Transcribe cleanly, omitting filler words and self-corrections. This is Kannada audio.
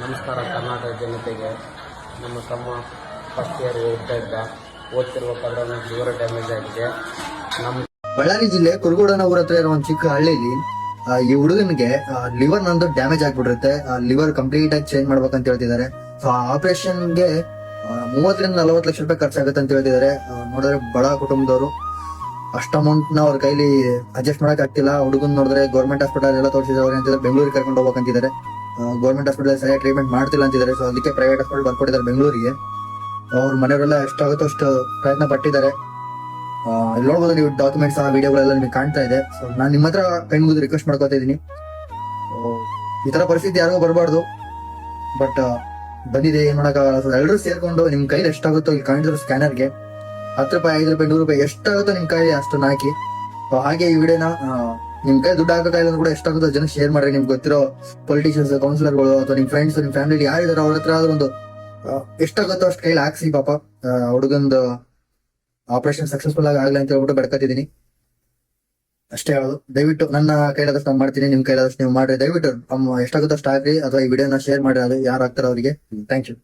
ನಮಸ್ಕಾರ ಕರ್ನಾಟಕ ಜನತೆಗೆ. ನಮ್ಮ ತಮ್ಮ ಫಸ್ಟ್ ಇಯರ್ ಓದ್ತಿರ್ಬೇಕಾದ್ರೆ ಅವನಿಗೆ ಲಿವರ್ ಡ್ಯಾಮೇಜ್ ಆಗಿದೆ. ಬಳ್ಳಾರಿ ಜಿಲ್ಲೆ ಕುರುಗೋಡನ ಊರ ಹತ್ರ ಇರೋ ಒಂದು ಚಿಕ್ಕ ಹಳ್ಳಿಲಿ ಈ ಹುಡುಗನಿಗೆ ಲಿವರ್ ನಂದು ಡ್ಯಾಮೇಜ್ ಆಗ್ಬಿಟ್ಟಿರುತ್ತೆ. ಲಿವರ್ ಕಂಪ್ಲೀಟ್ ಆಗಿ ಚೇಂಜ್ ಮಾಡ್ಬೇಕಂತ ಹೇಳ್ತಿದ್ದಾರೆ. ಸೊ ಆ ಆಪರೇಷನ್ಗೆ 30-40 ಲಕ್ಷ ರೂಪಾಯಿ ಖರ್ಚಾಗುತ್ತೆ ಅಂತ ಹೇಳ್ತಿದ್ದಾರೆ. ನೋಡಿದ್ರೆ ಬಡ ಕುಟುಂಬದವರು ಅಷ್ಟ ಅಮೌಂಟ್ ನ ಅವ್ರ ಕೈಲಿ ಅಡ್ಜಸ್ಟ್ ಮಾಡಕ್ ಆಗ್ತಿಲ್ಲ. ಹುಡುಗನ್ ನೋಡಿದ್ರೆ ಗೌರ್ಮೆಂಟ್ ಹಾಸ್ಪಿಟಲ್ ಎಲ್ಲ ತೋರಿಸಿದವ್ರೆ ಅಂತಿದ್ದಾರೆ. ಬೆಂಗಳೂರಿಗೆ ಕರ್ಕೊಂಡು ಹೋಗ್ಬೇಕಂತಿದ್ದಾರೆ. ಗೌರ್ಮೆಂಟ್ ಹಾಸ್ಪಿಟಲ್ ಸರಿಯಾಗಿ ಟ್ರೀಟ್ಮೆಂಟ್ ಮಾಡ್ತಿಲ್ಲ ಅಂತಿದ್ದಾರೆ. ಸೊ ಅದಕ್ಕೆ ಪ್ರೈವೇಟ್ ಹಾಸ್ಪಿಟಲ್ ಬರ್ಕೊಟ್ಟಿದ್ದಾರೆ ಬೆಂಗಳೂರಿಗೆ. ಅವ್ರ ಮನೆಯವರೆಲ್ಲ ಎಷ್ಟಾಗುತ್ತೋ ಅಷ್ಟು ಪ್ರಯತ್ನ ಪಟ್ಟಿದ್ದಾರೆ. ಇಲ್ಲಿ ನೋಡ್ಬೋದು ನೀವು ಡಾಕ್ಯುಮೆಂಟ್ಸ್ ವಿಡಿಯೋಗಳೆಲ್ಲ ನಿಮಗೆ ಕಾಣ್ತಾ ಇದೆ. ಸೊ ನಾನು ನಿಮ್ಮ ಹತ್ರ ಕೈ ಮುಗಿದು ರಿಕ್ವೆಸ್ಟ್ ಮಾಡ್ಕೋತಾ ಇದ್ದೀನಿ. ಈ ತರ ಪರಿಸ್ಥಿತಿ ಯಾರಿಗೂ ಬರಬಾರ್ದು. ಬಟ್ ಬಂದಿದೆ, ಏನ್ ಮಾಡಕ್ಕಾಗಲ್ಲ. ಸೊ ಎಲ್ಲರೂ ಸೇರ್ಕೊಂಡು ನಿಮ್ ಕೈಲಿ ಎಷ್ಟಾಗುತ್ತೋ ಇಲ್ಲಿ ಕಾಣಿಸಿರೋ ಸ್ಕ್ಯಾನರ್ಗೆ 10 ರೂಪಾಯಿ, 5 ರೂಪಾಯಿ, 100 ರೂಪಾಯಿ ಎಷ್ಟಾಗುತ್ತೋ ನಿಮ್ ಕೈಲಿ ಅಷ್ಟನ್ನ ಹಾಕಿ. ಸೊ ಹಾಗೆ ಈ ವಿಡಿಯೋನ ನಿಮ್ ಕೈ ದುಡ್ಡು ಹಾಕೋಕ್ಕಾಗಿಲ್ಲ ಕೂಡ ಎಷ್ಟಾಗುತ್ತೋ ಜನ ಶೇರ್ ಮಾಡ್ರಿ. ನಿಮ್ಗೆ ಗೊತ್ತಿರೋ ಪೊಲಿಟಿಷಿಯನ್ಸ್, ಕೌನ್ಸಿಲರ್ಗಳು ಅಥವಾ ನಿಮ್ ಫ್ರೆಂಡ್ಸ್, ನಿಮ್ ಫ್ಯಾಮಿಲಿ ಯಾರಿದಾರೋ ಅವ್ರ ಹತ್ರ ಆದ್ರೂ ಒಂದು ಎಷ್ಟಾಗುತ್ತೋ ಅಷ್ಟು ಕೈಲಿ ಹಾಕ್ಸಿ. ಪಾಪ ಹುಡುಗಂದು ಆಪರೇಷನ್ ಸಕ್ಸಸ್ಫುಲ್ ಆಗಿ ಆಗ್ಲಿ ಅಂತ ಹೇಳ್ಬಿಟ್ಟು ಬೆಡ್ಕತ್ತಿದ್ದೀನಿ. ಅಷ್ಟೇ ಹೇಳೋದು. ದಯವಿಟ್ಟು ನನ್ನ ಕೈಲಾದಷ್ಟು ನಾನು ಮಾಡ್ತೀನಿ, ನಿಮ್ ಕೈಲಾದಷ್ಟು ನೀವು ಮಾಡ್ರಿ. ದಯವಿಟ್ಟು ಎಷ್ಟಾಗುತ್ತೋ ಅಷ್ಟು ಹಾಕ್ರಿ ಅಥವಾ ಈ ವಿಡಿಯೋನ ಶೇರ್ ಮಾಡಿ. ಅದು ಯಾರು ಆಗ್ತಾರೋ ಅವರಿಗೆ ಥ್ಯಾಂಕ್ ಯು.